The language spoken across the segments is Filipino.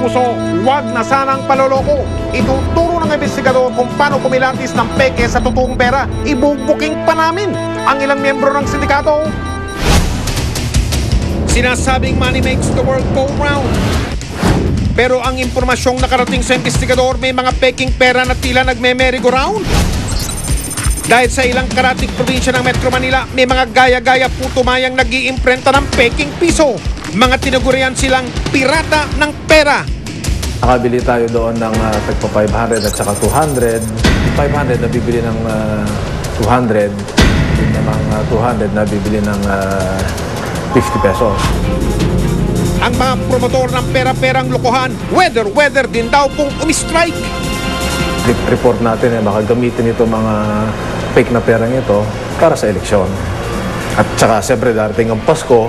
puso, huwag na sanang paloloko. Ituturo ng investigador kung paano kumilatis ng peke sa totoong pera. Ibubuking pa namin ang ilang miyembro ng sindikato. Sinasabing money makes the world go round. Pero ang impormasyong nakarating sa investigador, may mga peking pera na tila nagme-merry-go-round. Dahil sa ilang karating probinsya ng Metro Manila, may mga gaya-gaya putumayang nag-iimprenta ng peking piso. Mga tinagurian silang pirata ng pera. Nakabili tayo doon ng tagpa 500 at saka 200. 500 nabibili ng 200. Yung namang 200 nabibili ng 50 pesos. Ang mga promotor ng pera-perang lokohan, weather din daw pong umistrike. Report natin baka gamitin ito mga fake na perang ito para sa eleksyon. At saka siyempre darating ang Pasko.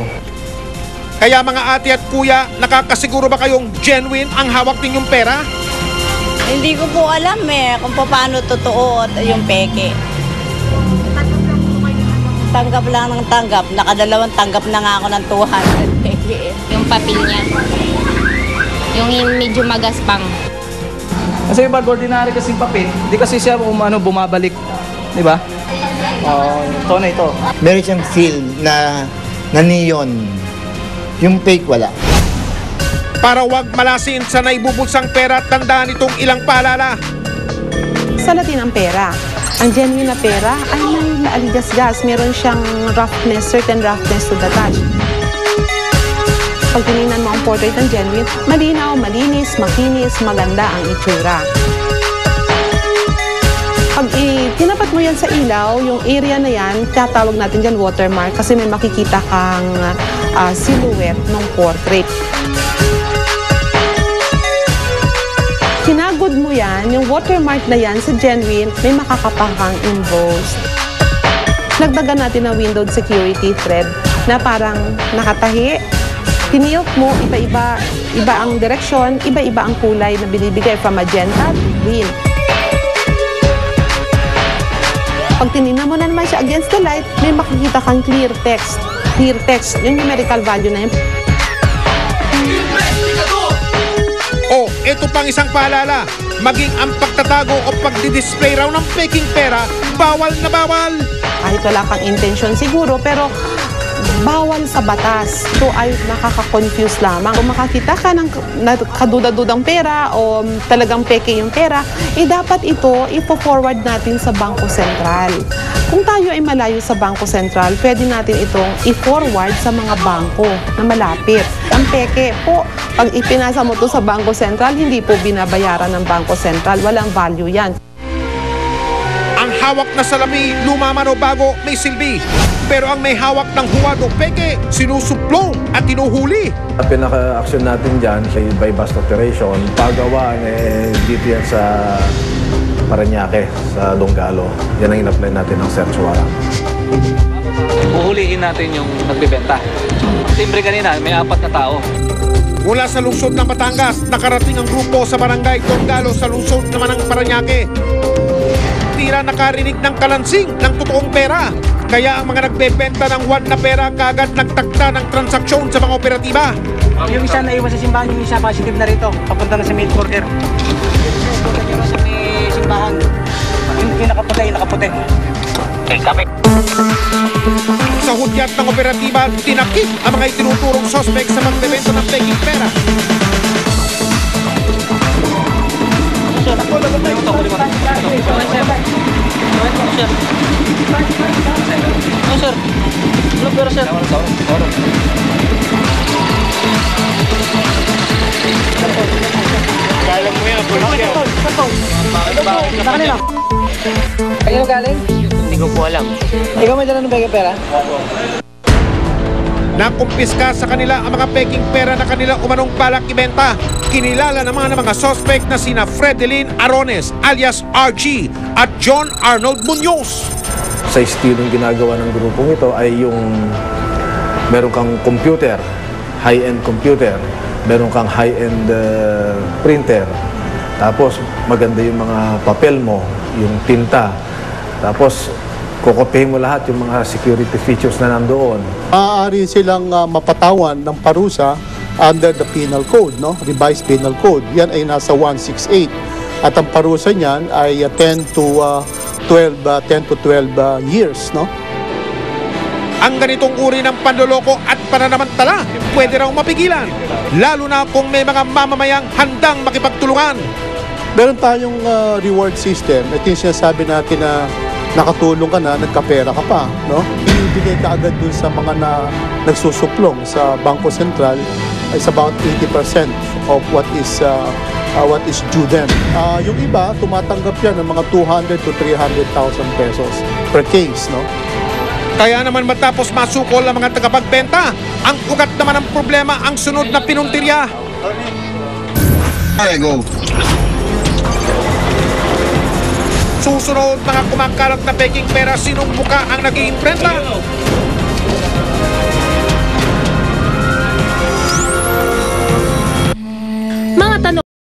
Kaya mga ate at kuya, nakakasiguro ba kayong genuine ang hawak ninyong pera? Hindi ko po alam kung paano totoo yung peke. Tanggap lang ng tanggap. Nakadalawang tanggap na nga ako ng 200 peke. Yung papel niya. Yung medyo magaspang. Kasi pag ordinary kasing papel, hindi kasi siya bumabalik. Di ba? Ito na ito. Meron siyang feel na neon. Yung fake wala. Para wag malasin sa naibubulsang pera, tandaan itong ilang paalala. Sa Latin ang pera. Ang genuine na pera ay may naaligas-gas. Meron siyang roughness, certain roughness to the touch. Pag tinignan mo ang portrait ng genuine, malinaw, malinis, makinis, maganda ang itsura. Pag tinapat mo yan sa ilaw, yung area na yan, tatawag natin dyan watermark kasi may makikita kang silhouette ng portrait. Hinagod mo yan, yung watermark na yan sa genuine, may makakapangkang embossed. Nagdagan natin ng windowed security thread na parang nakatahi. Tinilt mo, iba-iba ang direksyon, iba-iba ang kulay na binibigay from magenta to green. Pag tinignan mo na naman siya against the light, may makikita kang clear text. Clear text, yung numerical value na yun. O, ito pang isang paalala. Maging ang pagtatago o pagdidisplay raw ng peking pera, bawal na bawal. Kahit wala kang intention siguro, pero bawal sa batas. Ito ay nakaka-confuse lamang. Kung makakita ka ng kaduda-dudang pera o talagang peke yung pera, dapat ito ipo-forward natin sa Bangko Sentral. Kung tayo ay malayo sa Bangko Sentral, pwede natin itong i-forward sa mga bangko na malapit. Ang peke po, pag ipinasa mo to sa Bangko Sentral, hindi po binabayaran ng Bangko Sentral. Walang value yan. Ang hawak na salapi, luma man o bago, may silbi. Pero ang may hawak ng huwad o peke, sinusuplong at tinuhuli. Ang pinaka-action natin dyan sa by bust operation, pagawaan dito yan sa Parañaque, sa Donggalo. Yan ang in-apply natin ng search warrant. Uhulihin natin yung nagbebenta. Timbre kanina, may 4 na tao. Mula sa lungsod ng Batangas, nakarating ang grupo sa barangay Donggalo sa lungsod naman ng Parañaque. Tira nakarinig ng kalansing ng totoong pera. Kaya ang mga nagbebenta ng huwad na pera kagad nagtakda ng transaksyon sa mga operatiba. Yung isa naiwan sa simbahan, yung isa positive na rito. Papunta na sa main border. Sa may simbahan. Yung nakaputi. Okay, kami. Sa hudyat ng operatiba, tinakip ang mga itinuturong sospek sa magbebenta ng peking pera. Sir. Ano pero sir? Kala mo yan, Kanino galing? Hindi ko po alam. Ikaw may dala ng pera? Nakumpiska sa kanila ang mga peking pera na kanila umanong balak ibenta. Kinilala naman ng mga suspect na sina Fredelyn Arones alias RG at John Arnold Munoz. Sa estilong ginagawa ng grupong ito ay yung meron kang computer, high-end computer, meron kang high-end printer, tapos maganda yung mga papel mo, yung tinta, tapos kukopihin mo lahat yung mga security features na nandoon. Maaari silang mapatawan ng parusa under the penal code, no? Revised penal code. Yan ay nasa 168. At ang parusa niyan ay 10 to 12 years, no? Ang ganitong uri ng panloloko at pananamantala pwede raw mapigilan, lalo na kung may mga mamamayang handang makipagtulungan. Meron tayong reward system. Ito yung sinasabi natin na nakatulong ka na, nagkapera ka pa, no? Ibibigay ka agad dun sa mga nagsusuplong sa Bangko Sentral is about 80% of what is due them. Yung iba, tumatanggap yan ng mga 200 to 300,000 pesos per case, no? Kaya naman matapos masukol ang mga tagapagbenta, ang ugat naman ng problema ang sunod na pinuntirya. Okay, go. Susunod mga kumakalat na peking pera, sinong muka ang nag-iimprenta?